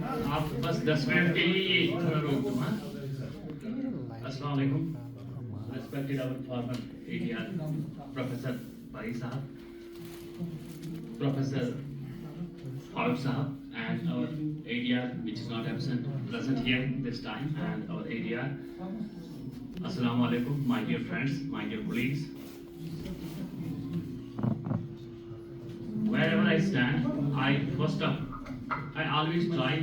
आप बस 10 मिनट के लिए ये थोड़ा रोक दो। हाँ, अस्सलाम वालेकुम। Respected our former ADR, Professor Bari Sahab, Professor Farooq Sahab, and our ADR, which is not absent, present here this time, and our ADR. Assalamu alaikum, my dear friends, my dear colleagues. Wherever I stand, I always try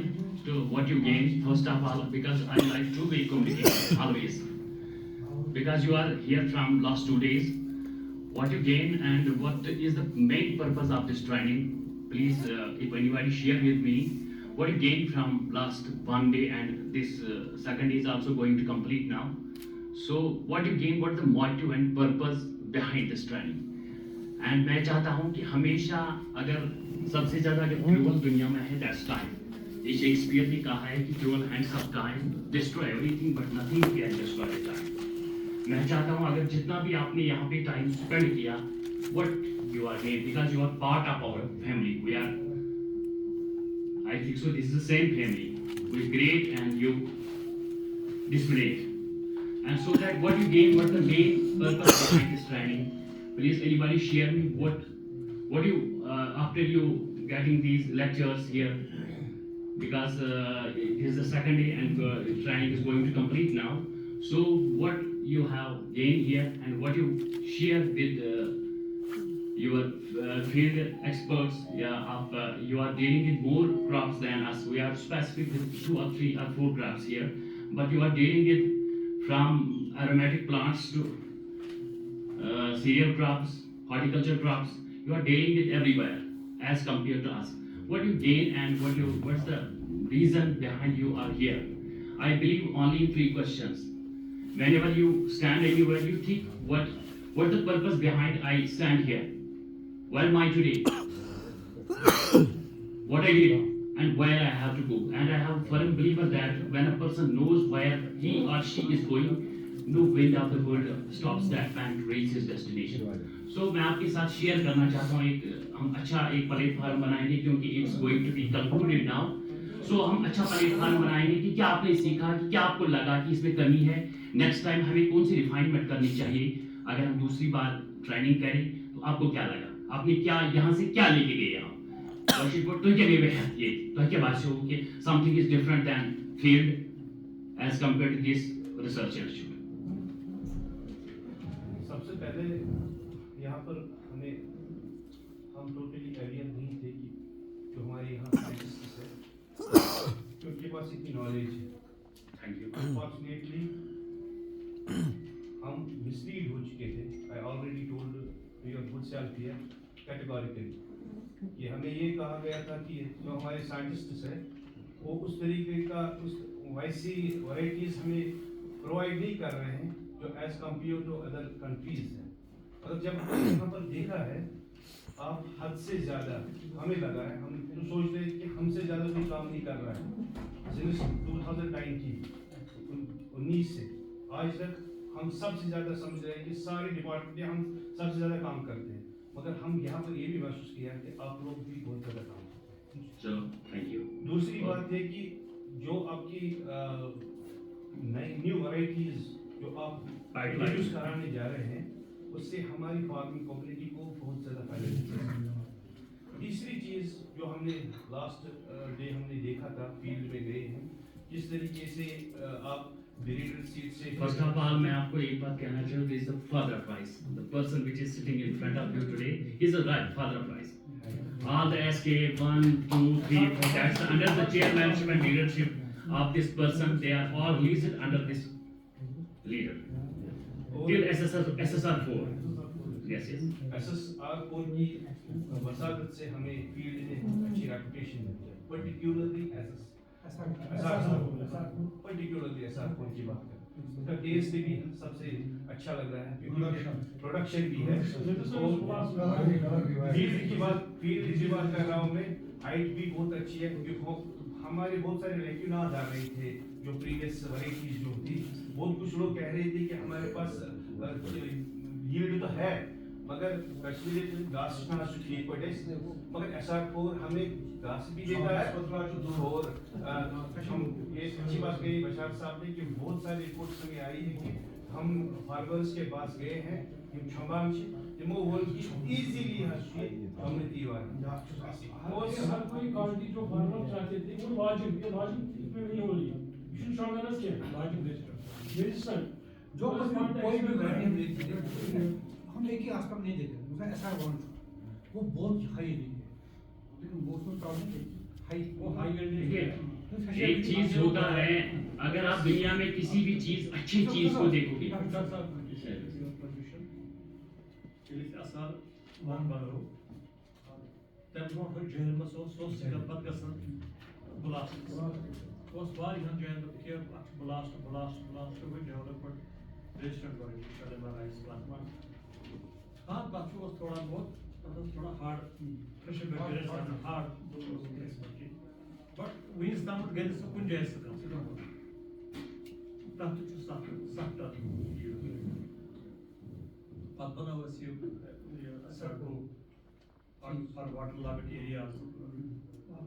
to what you gain first of all, because I like to be communicated always. Because you are here from last 2 days, what you gain and what is the main purpose of this training? Please, if anybody share with me what you gained from last 1 day, and this second is also going to complete now. So what you gain, what the motive and purpose behind this training? And मैं चाहता हूं कि हमेशा अगर सबसे ज्यादा अगर cruel दुनिया में है दैट्स टाइम। ये शेक्सपियर ने कहा है कि cruel hands of time destroy everything but nothing can destroy the time. मैं चाहता हूं अगर जितना भी आपने यहाँ पे टाइम स्पेंड किया, what you are gain, because you are part of our family. We are, I think so this is the same family. We great and you displayed, and so that what you gain, what the main purpose behind this training. Please, anybody share me what you after you getting these lectures here, because it is the second day and training is going to complete now. So what you have gained here and what you share with your field experts. Yeah, you are dealing with more crops than us. We are specific with 2 or 3 or 4 crops here, but you are dealing with from aromatic plants to cereal crops, horticulture crops. You are dealing with everywhere as compared to us. What you gain and what's the reason behind you are here? I believe only in 3 questions. Whenever you stand anywhere, you think what the purpose behind I stand here? Where am I today? What I did and where I have to go. And I have a firm believer that when a person knows where he or she is going, no wind of the world stops that man to reach his destination. So मैं आपके साथ share करना चाहता हूँ हम अच्छा एक platform बनाएंगे, क्योंकि it's going to be concluded now. So हम अच्छा प्लेटफॉर्म बनाएंगे कि क्या आपने सीखा, कि क्या आपको लगा कि इसमें कमी है, नेक्स्ट टाइम हमें कौन सी रिफाइनमेंट करनी चाहिए। अगर हम दूसरी बार ट्रेनिंग करें तो आपको क्या लगा, आपने क्या यहाँ से क्या लेके गए आप। Something is different than field as compared to this research institute. सबसे पहले यहाँ पर हम टोटली अवेयर नहीं थे कि जो हमारे यहाँ साइंटिस्ट है उनके पास इतनी नॉलेज है। Thank you. अनफॉर्चुनेटली हम मिसलीड हो चुके थे। I already told your good self here categorically कि हमें ये कहा गया था कि जो हमारे साइंटिस्ट है वो उस तरीके का उस वैसी वैराइटीज हमें प्रोवाइड नहीं कर रहे हैं जो as compare to other countries है। और जब हमने यहाँ पर देखा है आप हद से ज़्यादा हमें लगा है, हम तो सोच रहे कि हमसे ज़्यादा कोई काम नहीं कर रहा है। सिंस 2019 से आज तक हम सबसे ज़्यादा समझ रहे हैं कि सारे डिपार्टमेंट में हम सबसे ज़्यादा काम करते हैं, मगर हम यहाँ पर ये भी महसूस किया कि आप लोग भी बहुत ज़्यादा काम करते हैं। चलो थैंक यू। दूसरी बात है कि जो आपकी नई न्यू वैराइटीज जो आप इंट्रोड्यूस कराने जा रहे हैं उससे हमारी फार्मिंग कम्युनिटी को बहुत ज़्यादा फायदा मिलेगा। तीसरी चीज़ जो हमने लास्ट डे हमने देखा था, फील्ड में गए हैं, जिस तरीके से आप ब्रीडर सीट से फर्स्ट ऑफ ऑल मैं आपको एक बात कहना चाहूँ, this is the father prize. The person which is sitting in front of you today is the right father prize. All the SK 1, 2, 3, 4, that's under the chairmanship and leadership of this person. They are all listed under this leader. Till SSR 4. Yes, yes. SSR 4 की वसादत से हमें field में अच्छी reputation मिली है, particularly particularly SSR 4 की बात करें। उसका टेस्ट भी सबसे अच्छा लग रहा है, प्रोडक्शन भी है। फील्ड की बात कर रहा हूँ मैं, हाइट भी बहुत अच्छी है, क्योंकि हमारे बहुत सारे लेक्यूनाज आ रहे थे जो प्रीवियस वैराइटीज जो थी। बहुत कुछ लोग कह रहे थे कि हमारे पास यील्ड तो है मगर कश्मीरी घास ठीक पड़े मगर SR4 हमें घास भी देता है और हम ये अच्छी बात कही बशार साहब ने कि बहुत सारी रिपोर्ट्स हमें आई है कि हम फार्मर्स के पास गए हैं यम छंबाम यमो वो इजीली हमने दी और हर कोई क्वालिटी जो फार्मर चाहते थे वो वाजिब इसमें नहीं हो रही है यू शुड ऑर्गेनाइज किया वाजिब रजिस्टर जो कोई भी वैरायटी हम एक ही आसपास नहीं देते उसका ऐसा वांट वो बहुत हाई नहीं है लेकिन वो उसमें प्रॉब्लम है हाई वो हाई देखिए एक चीज होता है अगर आप दुनिया में किसी भी चीज अच्छी चीज को देखोगे asar one baro then what her jail mas so sigar pat gasan blast was bari han jail the care blast with development registered body kalema rice plant हाँ बाकी was थोड़ा बहुत मतलब थोड़ा hard pressure barriers and hard but we is not getting so kun jail sakam तब तो sakta Patna was you for waterlogged areas,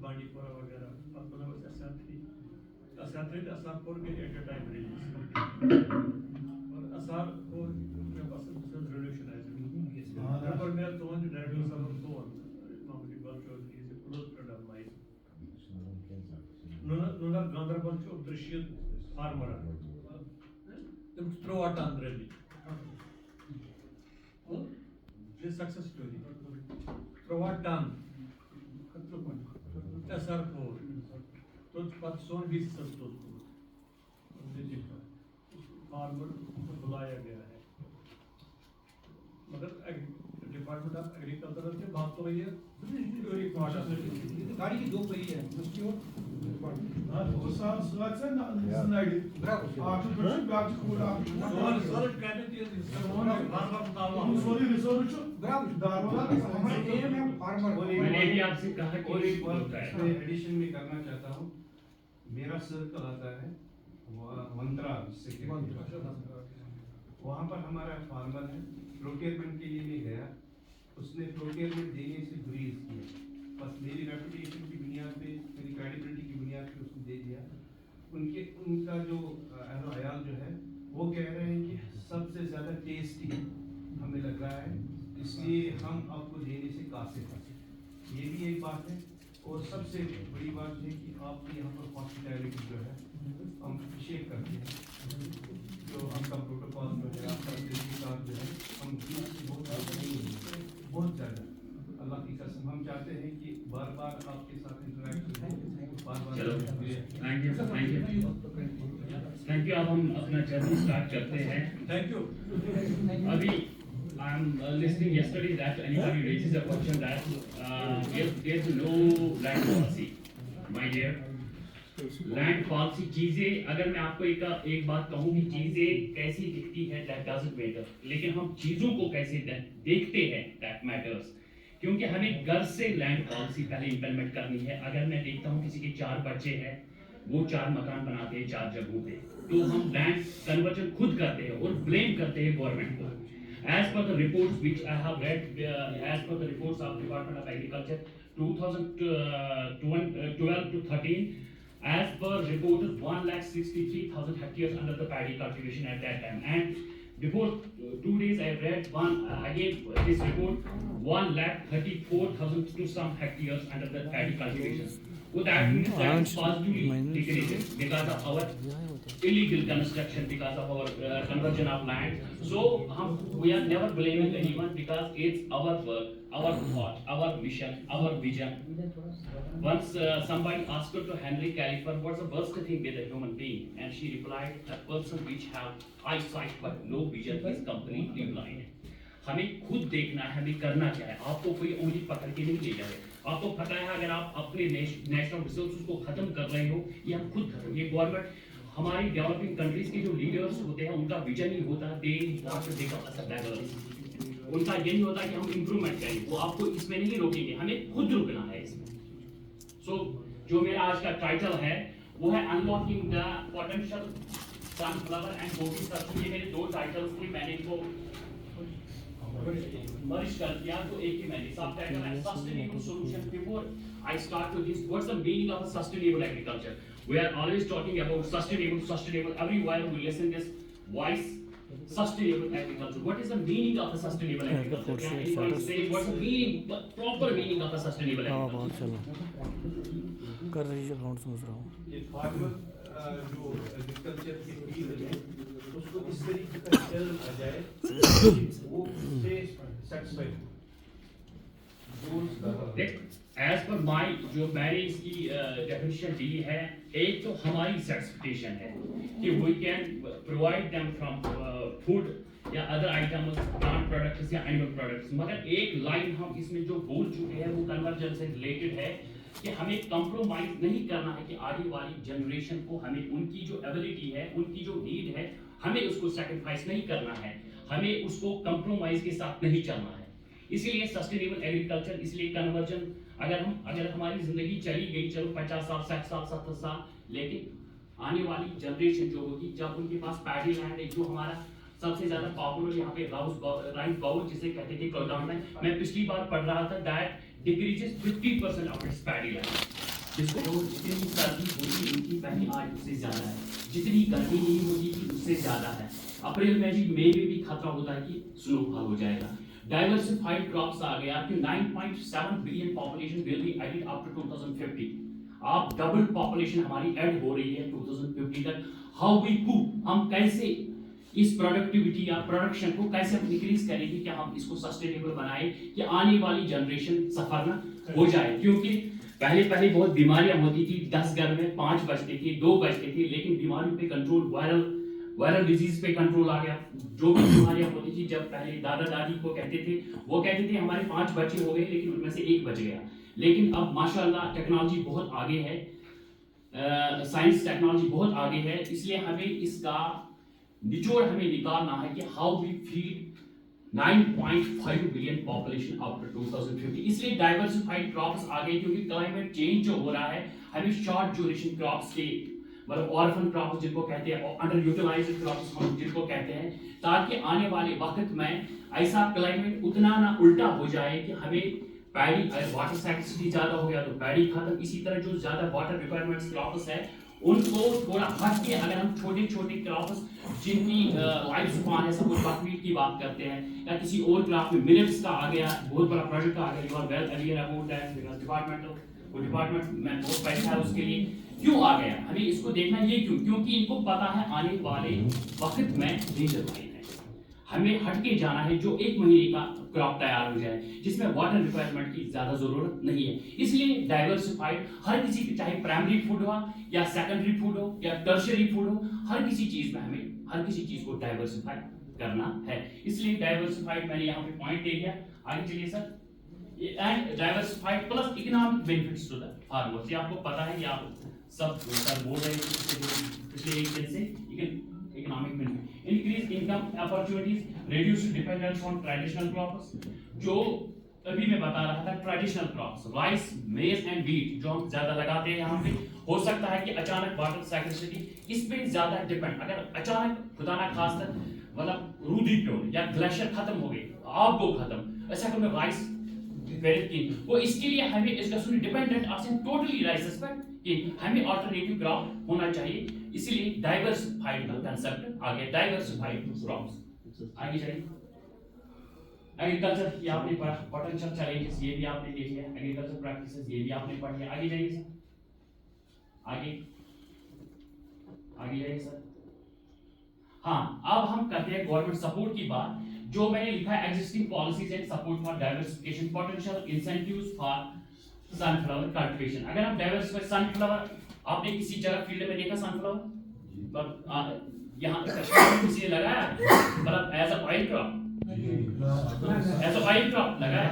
Bandipura, Patna was SR3, SR4 at a time release. SR4 was revolutionized. Therefore, we are told that directors are so normally virtual is a close friend of mine. Nuna Gandarban of Drishian farmer. Throw at Andrelli. This success story. Throughout done. SR4. तो पद सोन भी संतोष farmer को बुलाया गया है मगर department of agriculture से बात हो रही है गाड़ी की दो पहिए है उसकी ओर o saat sen naydi artık böyle bir artık सोन कहने की फार्मर बताओ bunu soruyor बराबर darbalar हमारे एम है फार्मर मैंने भी आपसे कहा कि और एक एक बात होता है इसमें एडिशन में करना चाहता हूँ मेरा सर्कल आता है मंत्रा जिससे वहाँ पर हमारा फार्मर है प्रोक्योरमेंट के लिए नहीं गया उसने प्रोक्योरमेंट देने से गुरेज किया बस मेरी रेपुटेशन की बुनियाद पे मेरी क्रेडिबिलिटी की बुनियाद पे उसने दे दिया उनका जो अयाल जो है वो कह रहे हैं कि सबसे ज़्यादा टेस्टी हमें लग रहा है इसलिए हम आपको देने से कासिर हैं ये भी एक बात है और सबसे बड़ी बात है कि आपके यहाँ पर हॉस्पिटैलिटी जो है हम अप्रिशिएट करते हैं जो आपका प्रोटोकॉल जो है आपका तरीक़ाकार जो है हम बहुत ज़्यादा अल्लाह की कसम हम चाहते हैं कि बार बार आपके साथ इंटरेक्शन हो बार चलो बार थैंक यू अब हम अपना जर्नी स्टार्ट करते हैं थैंक यू अभी I'm listening yesterday that anybody raises a question that there's no land policy. My dear, land policy चीजें अगर मैं आपको एक बात कहूँ कि चीजें कैसी दिखती है that doesn't matter. लेकिन हम चीजों को कैसे देखते हैं that matters. क्योंकि हमें घर से लैंड पॉलिसी पहले इम्प्लीमेंट करनी है. अगर मैं देखता हूँ किसी के 4 बच्चे हैं वो 4 मकान बनाते हैं 4 जगहों पे तो हम लैंड कन्वर्जन खुद करते हैं और ब्लेम करते हैं गवर्नमेंट को. As per the reports which I have read, as per the reports of Department of Agriculture, 2012 to 13, as per report, 1,63,000 hectares under the paddy cultivation at that time. And before 2 days, I read again this report, 1,34,000 to some hectares under the paddy cultivation. So that means that is positively decreasing because of our illegal construction, because of our conversion of land. So we are never blaming anyone because it's our work, our thought, our mission, our vision. Once somebody asked her to Henry Califer, what's the worst thing with a human being? And she replied, a person which have eyesight but no vision is completely blind. हमें खुद देखना है, हमें करना क्या है. आपको कोई उंगली पकड़ के नहीं ले जाए. आपको पता है अगर आप अपने नेशनल रिसोर्सेज को खत्म कर रहे हो ये हम खुद कर रहे हो. ये गवर्नमेंट हमारी डेवलपिंग कंट्रीज के जो लीडर्स होते हैं उनका विजन ही होता है they want to become a developer. उनका यही होता है कि हम इंप्रूवमेंट करें. वो आपको इसमें नहीं रोकेंगे, हमें खुद रुकना है इसमें. सो जो मेरा आज का टाइटल है वो है unlocking the potential sunflower and गोभी सर्च. ये मेरे 2 टाइटल्स थे. मैंने इनको मर्ज कर दिया तो एक ही मैंने सब टाइटल है sustainable solution before I start to this what's the meaning of a sustainable agriculture. We are always talking about sustainable everywhere we listen this voice sustainable agriculture. What is the meaning of a sustainable agriculture? Can anybody say what's the meaning, the proper meaning of a sustainable agriculture? कर रही है account समझ रहा हूँ। ये farmer जो agriculture की field है उसको इस तरीके का रिटर्न आ जाए कि वो उससे सेटिस्फाइड हो। एज पर माई जो मैंने इसकी डेफिनेशन दी है, एक तो हमारी सेटिस्फिकेशन है कि we can provide them from food या अदर आइटम्स, प्लांट प्रोडक्ट्स या एनिमल प्रोडक्ट्स, मगर एक लाइन हम इसमें जो बोल चुके हैं वो कन्वर्जन से रिलेटेड है कि हमें कंप्रोमाइज नहीं करना है कि आगे वाली जनरेशन को हमें उनकी जो एबिलिटी है, उनकी जो नीड है, हमें उसको सैक्रिफाइस नहीं करना है, हमें उसको कंप्रोमाइज के साथ नहीं चलना है। इसीलिए सस्टेनेबल एग्रीकल्चर, इसलिए कन्वर्जन अगर हमारी जिंदगी चली गई चलो 50 साल 60 साल 70 साल, लेकिन आने वाली जनरेशन जो होगी जब उनके पास पैडी लैंड है, जो हमारा सबसे ज्यादा पॉपुलर यहाँ पे राइस बाउल जिसे कहते थे कोलकाता में, मैं पिछली बार पढ़ रहा था that decreases 50% of its paddy land, जिसको जितनी सर्दी होगी उनकी पहली आज उससे ज्यादा है, जितनी गर्मी नहीं होगी उससे ज्यादा है। अप्रैल में भी मई में भी खतरा होता है कि स्नोफॉल हो जाएगा। डाइवर्सिफाइड क्रॉप्स आ गया कि 9.7 billion population will be added up to 2050। आप डबल पॉपुलेशन हमारी ऐड हो रही है 2050 तक। हाउ वी कुक, हम कैसे इस प्रोडक्टिविटी या प्रोडक्शन को कैसे हम इंक्रीज करेंगे कि हम इसको सस्टेनेबल बनाए कि आने वाली जनरेशन सफर न हो जाए। क्योंकि पहले बहुत बीमारियां होती थी, 10 घर में 5 बचते थे, 2 बचते थे, लेकिन बीमारियों पे कंट्रोल, वायरल डिजीज पे कंट्रोल आ गया। जो भी बीमारियां होती थी, जब पहले दादा दादी को कहते थे, वो कहते थे हमारे 5 बच्चे हो गए लेकिन उनमें से 1 बच गया। लेकिन अब माशाल्लाह टेक्नोलॉजी बहुत आगे है, साइंस टेक्नोलॉजी बहुत आगे है, इसलिए हमें इसका निचोड़ हमें निकालना है कि how we feed 9.5 billion population after 2050। इसलिए डाइवर्सिफाइड क्रॉप्स आ गए, क्योंकि क्लाइमेट चेंज जो हो रहा है, हमें शॉर्ट ड्यूरेशन क्रॉप्स के मतलब ऑर्फन क्रॉप्स जिनको कहते हैं, और अंडर यूटिलाइज्ड क्रॉप्स हम जिनको कहते हैं, ताकि आने वाले वक्त में ऐसा क्लाइमेट उतना ना उल्टा हो जाए कि हमें पैडी, वाटर स्कैर्सिटी ज्यादा हो गया तो पैडी खत्म। इसी तरह जो ज्यादा वाटर रिक्वायरमेंट्स क्रॉप्स है उनको थोड़ा हट के अगर हम छोटे छोटे क्रॉप्स जिनकी लाइफ स्पान है, सपोज बकवीट की बात करते हैं या किसी और क्रॉप में मिलेट्स का आ गया, बहुत बड़ा प्रोजेक्ट आ गया, you are well aware about that because department में बहुत पैसा है उसके लिए। क्यों आ गया, हमें इसको देखना ये क्योंकि इनको पता है आने वाले वक्त में डेंजर लाइन है, हमें हटके जाना है जो 1 महीने का क्रॉप तैयार हो जाए जिसमें वाटर रिक्वायरमेंट की ज्यादा जरूरत नहीं है। इसलिए डाइवर्सिफाइड हर किसी की, चाहे प्राइमरी फूड हो या सेकेंडरी फूड हो या टर्शियरी फूड हो, हर किसी चीज में हमें हर किसी चीज को डाइवर्सिफाई करना है। इसलिए डाइवर्सिफाइड मैंने यहाँ पे पॉइंट दे दिया, आगे चलिए sir. And diversified plus economic benefits to the farmers, ये आपको पता है कि आप सब सर बोल रहे हैं पिछले एक दिन से। Economic benefit, increase income opportunities, reduce dependence on traditional crops, जो अभी मैं बता रहा था ट्रेडिशनल क्रॉप्स राइस, मेज एंड व्हीट जो हम ज्यादा लगाते हैं यहाँ पे, हो सकता है कि अचानक वाटर स्कैर्सिटी इस पे ज्यादा डिपेंड, अगर अचानक खुदा ना खास्ता मतलब रूधिप्योर या ग्लेशियर खत्म हो गए, आग को खत्म, ऐसा कभी राइस वो इसके लिए हमें इसका सुन डिपेंडेंट आसन टोटली राइसेस पर कि हमें अल्टरनेटिव क्रॉप होना चाहिए। इसीलिए डाइवर्सिफाइड का कांसेप्ट आ गया, डाइवर्सिफाइड क्रॉप्स। आगे चलिए, एग्रीकल्चर ये आपने पढ़ा, पोटेंशियल चैलेंजेस ये भी आपने देख लिया, एग्रीकल्चर प्रैक्टिसेस ये भी आपने पढ़ लिया। आगे जाइए सर, आगे जाइए सर। हाँ, अब हम करते हैं गवर्नमेंट सपोर्ट की बात। जो मैंने लिखा है existing policies and support for diversification, potential incentives for sunflower cultivation. अगर हम डाइवर्सिफाई सनफ्लावर, आपने किसी जगह फील्ड में देखा सनफ्लावर, यहाँ कश्मीर में किसी ने लगाया मतलब as a oil crop, as a oil crop लगाया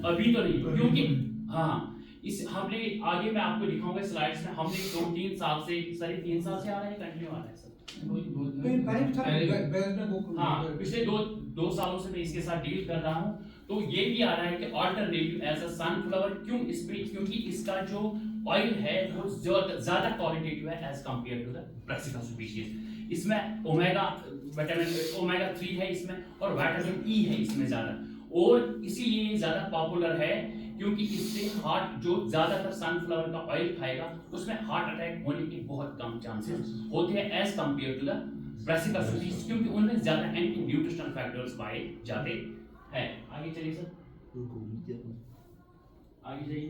अभी तो नहीं, क्योंकि हाँ इस हमने आगे मैं आपको दिखाऊंगा स्लाइड्स में, हमने 2-3 साल से 3.5 साल से आ रहा है, कंटिन्यू आ रहा है सर। हाँ, पिछले 2 सालों से मैं इसके साथ डील कर रहा हूँ। तो ये भी आ रहा है कि अल्टरनेटिव एज अ सनफ्लावर, क्यों इसमें, क्योंकि इसका जो ऑयल है वो ज्यादा क्वालिटेटिव है as compare to the brassica species. इसमें ओमेगा 3 है इसमें और विटामिन ई है इसमें ज्यादा, और इसीलिए ये ज्यादा पॉपुलर है क्योंकि इससे हार्ट, जो ज्यादातर सनफ्लावर का ऑयल खाएगा उसमें हार्ट अटैक होने के बहुत कम चांसेस होते हैं as compare to the brassica species, क्योंकि उनमें ज्यादा एंटी न्यूट्रिशनल फैक्टर्स पाए जाते हैं। आगे चलिए सर, आगे जाइए।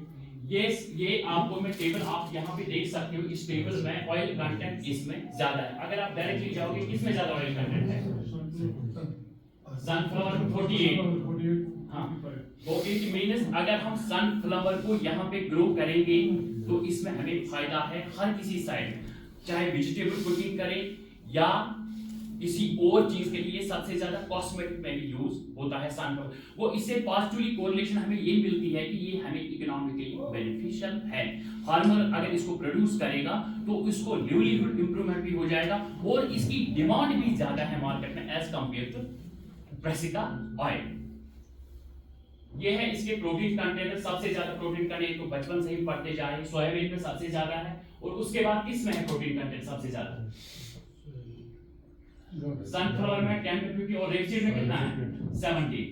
ये आपको मैं टेबल आप यहाँ पे देख सकते हो, इस टेबल में ऑयल कंटेंट इसमें ज्यादा है। अगर आप डायरेक्टली जाओगे किसमें ज्यादा ऑयल कंटेंट है? सनफ्लावर 48। हाँ, वो इट मीन्स अगर हम सनफ्लावर को यहाँ पे ग्रो करेंगे तो इसमें हमें फायदा है हर किसी साइड में, चाहे वेजिटेबल कुकिंग करें या किसी और चीज के लिए। सबसे ज्यादा कॉस्मेटिक में भी यूज होता है सनफ्लावर। वो इससे पॉजिटिवली कोरिलेशन हमें ये मिलती है कि ये हमें इकोनॉमिकली बेनिफिशियल है। फार्मर अगर इसको प्रोड्यूस करेगा तो इसको लिवलीहुड इंप्रूवमेंट भी हो जाएगा और इसकी डिमांड भी ज्यादा है मार्केट में as compare to brassica oil. ये है इसके प्रोटीन कंटेंट। सबसे ज्यादा प्रोटीन कंटेंट तो बचपन से ही पढ़ते जा रहे हैं, सोयाबीन में सबसे ज्यादा है, और उसके बाद किसमें है प्रोटीन कंटेंट सबसे ज्यादा? सनफ्लावर में 10 to 50 और रेपसीड में कितना है? 70।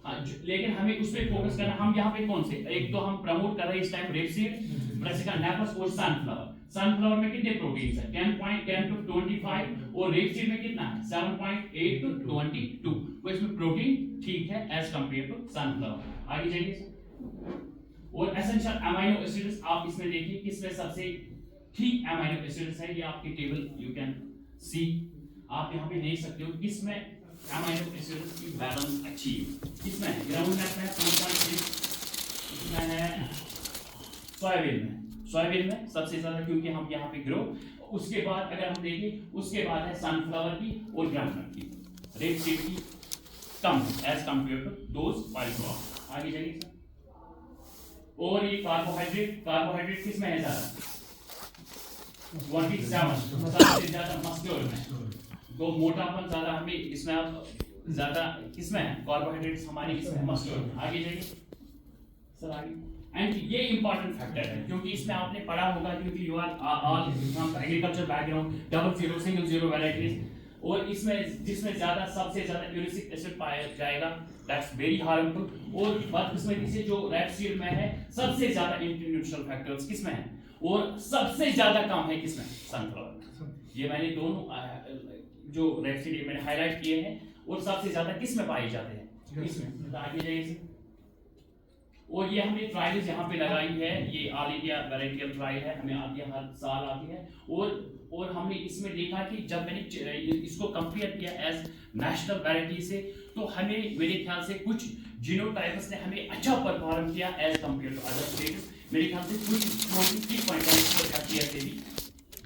हाँ, लेकिन हमें उस पे फोकस करना। हम यहाँ पे कौन से, एक तो हम प्रमोट कर रहे हैं इस टाइम रेपसीड, ब्रासिका नेपस और सनफ्लावर। सनफ्लावर में कितने प्रोटीन है? 10.10 to 25 और रेपसीड में कितना है? 7.8 to 22। तो इसमें प्रोटीन ठीक है एज कंपेयर टू सनफ्लावर। आगे जाइए। और एसेंशियल अमीनो एसिड्स आप इसमें देखिए किसमें सबसे ठीक अमीनो एसिड्स है, ये आपकी टेबल यू कैन सी, आप यहाँ पे देख सकते हो किसमें अमीनो एसिड्स की बैलेंस अच्छी है। किसमें है? ग्राउंडनट में 4.6, इसमें है सोयाबीन में सबसे ज्यादा, क्योंकि हम यहाँ पे ग्रो। उसके बाद अगर हम देखें उसके बाद है सनफ्लावर की और ग्राउंडनट की, रेपसीड की कम एज कंपेयर टू दोस पॉलीक्रॉप। आगे जाइए। और ये कार्बोहाइड्रेट किसमें है ज्यादा? 27 सबसे ज्यादा मस्क्यूल में। तो मोटापन ज्यादा हमें इसमें अब ज्यादा किसमें है? कार्बोहाइड्रेट्स हमारे इसमें मस्क्यूल में। आगे जाइए सर, आगे। एंड ये इंपॉर्टेंट फैक्टर है क्योंकि इसमें आपने पढ़ा होगा, क्योंकि you are all from agriculture background, 00 single 0 varieties, और इसमें जिसमें ज्यादा सबसे ज्यादा यूरिक एसिड पाया जाएगा, दैट्स वेरी हार्मफुल। और बदकिस्मती से जो रेपसीड में है सबसे ज्यादा एंटी न्यूट्रिशनल फैक्टर्स किसमें है, और सबसे ज्यादा कम है किसमें? सनफ्लावर। ये मैंने दोनों जो रेपसीड मैंने हाईलाइट किए हैं, और सबसे ज्यादा किसमें पाए जाते हैं? इसमें। आगे जाइए। और ये हमने ट्रायल्स यहाँ पे लगाई है, ये ऑल इंडिया वैरायटियल ट्रायल है, हमें आती है हर साल आती है। और हमने इसमें देखा कि जब मैंने इसको कंपेयर किया एज नेशनल वैरायटी से, तो हमें मेरे ख्याल से कुछ जीनोटाइप्स ने हमें अच्छा परफॉर्म किया as compare to other states. मेरे ख्याल से कुछ 43 क्विंटल्स हेक्टेयर से भी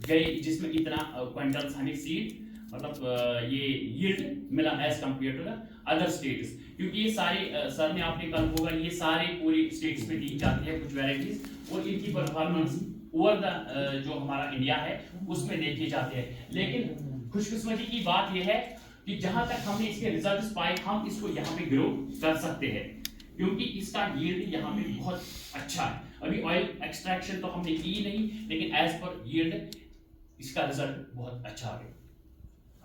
गए, जिसमें इतना क्विंटल्स हमें सीड मतलब ये यील्ड मिला as compare to the other states. क्योंकि ये सारे सर ने आपने कल होगा, ये सारे पूरी स्टेट्स में दी जाती है कुछ वैरायटीज, और इनकी परफॉर्मेंस ओवर द जो हमारा इंडिया है उसमें देखे जाते हैं। लेकिन खुशकिस्मती की बात यह है कि जहां तक हमने इसके रिजल्ट्स पाए, हम इसको यहाँ पे ग्रो कर सकते हैं, क्योंकि इसका यील्ड यहाँ पे बहुत अच्छा है। अभी ऑयल एक्सट्रैक्शन तो हमने की नहीं, लेकिन एज पर यील्ड इसका रिजल्ट बहुत अच्छा है।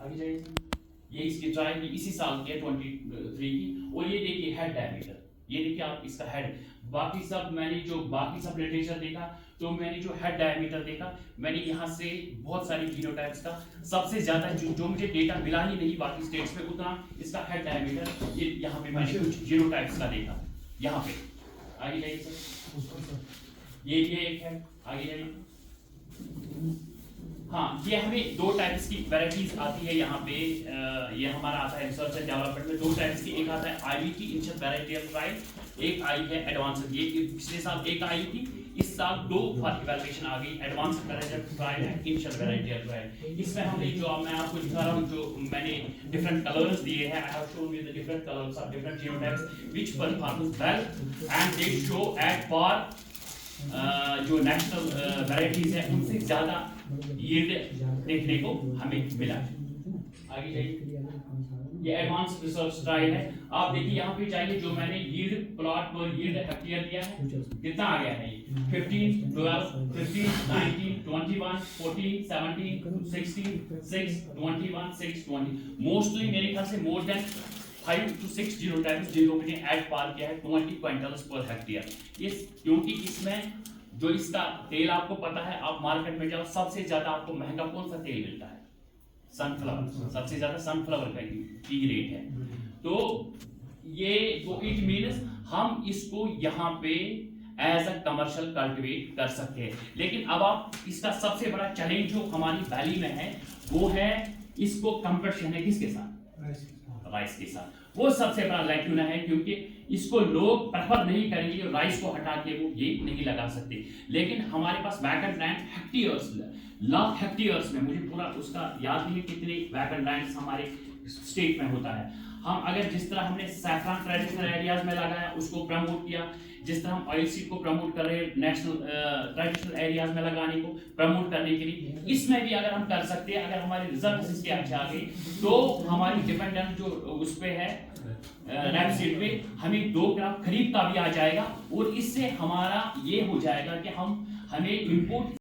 आगे जाइए। ये इसकी ट्रायल इसी साल की है 23 की, और ये देखिए हेड डायमीटर, ये देखिए आप इसका हेड। बाकी सब मैंने जो बाकी सब लिटरेचर देखा, तो मैंने जो हेड डायमीटर देखा, मैंने यहाँ से बहुत सारी जीनोटाइप्स का सबसे ज्यादा जो मुझे डेटा मिला ही नहीं बाकी स्टेट्स में, उतना इसका हेड डायमीटर ये यहाँ पे मैंने कुछ जीनोटाइप्स का देखा यहाँ पे। आगे जाइए सर। ये एक है, आगे जाइए। हाँ, ये हमें दो टाइप्स की वैरायटीज आती है यहाँ पे। ये हमारा आता है रिसर्च एंड डेवलपमेंट में दो टाइप्स की, एक आता है आईवीटी इनिशियल वैरायटियल ट्रायल, एक आई है एडवांस्ड। ये पिछले साल एक आई थी, इस साल दो फॉर इवैल्यूएशन आ गई। एडवांस्ड वैरायटियल ट्रायल है, इनिशियल वैरायटियल ट्रायल। इसमें हमने जो मैं आपको दिखा रहा हूँ, जो मैंने डिफरेंट कलर्स दिए हैं, I have shown you the different colours of different genotypes which perform well and they show at par जो नेशनल वैरायटीज है उनसे ज्यादा यील्ड देखने को हमें मिला। आगे जाइए। ये एडवांस रिसर्च ट्रायल है, आप देखिए यहाँ पे जाइए, जो मैंने यील्ड प्लॉट पर यील्ड हेक्टेयर दिया है, कितना आ गया है ये 15, 12, 15, 19, 21, 14, 17, 16, 6, 21, 6, 20. मोस्टली मेरे ख्याल से मोर देन 5 to 6 जीनोटाइप्स जिन लोगों ने एड पार किया है 20 क्विंटल्स पर हेक्टेयर। इस क्योंकि इसमें जो इसका तेल आपको पता है, आप मार्केट में जाओ सबसे ज्यादा आपको महंगा कौन सा तेल मिलता है? सनफ्लावर, सबसे ज्यादा सनफ्लावर का ही रेट है। तो ये तो इट मीन्स हम इसको यहाँ पे एज अ कमर्शियल कल्टिवेट कर सकते हैं। लेकिन अब आप इसका सबसे बड़ा चैलेंज जो हमारी वैली में है वो है इसको कंपटीशन है किसके साथ? राइस के साथ। वो सबसे बड़ा लैक्यूना है क्योंकि इसको लोग प्रेफर नहीं करेंगे, राइस को हटा के वो ये नहीं लगा सकते। लेकिन हमारे पास vacant land hectares, lakh hectares में, मुझे पूरा उसका याद नहीं है कितने वैकेंट लैंड्स हमारे स्टेट में होता है। हम अगर जिस तरह हमने सैफरन ट्रेडिशनल एरियाज में लगाया उसको प्रमोट किया, जिस तरह हम ऑयल सीड को प्रमोट कर रहे हैं नेशनल ट्रेडिशनल एरियाज में लगाने को प्रमोट करने के लिए, इसमें भी अगर हम कर सकते हैं, अगर हमारे रिजल्ट इसके अच्छे आ गए तो हमारी डिपेंडेंस जो उस पे है रैपसीड पे, हमें 2 क्रॉप खरीद का भी आ जाएगा और इससे हमारा ये हो जाएगा कि हमें इंपोर्ट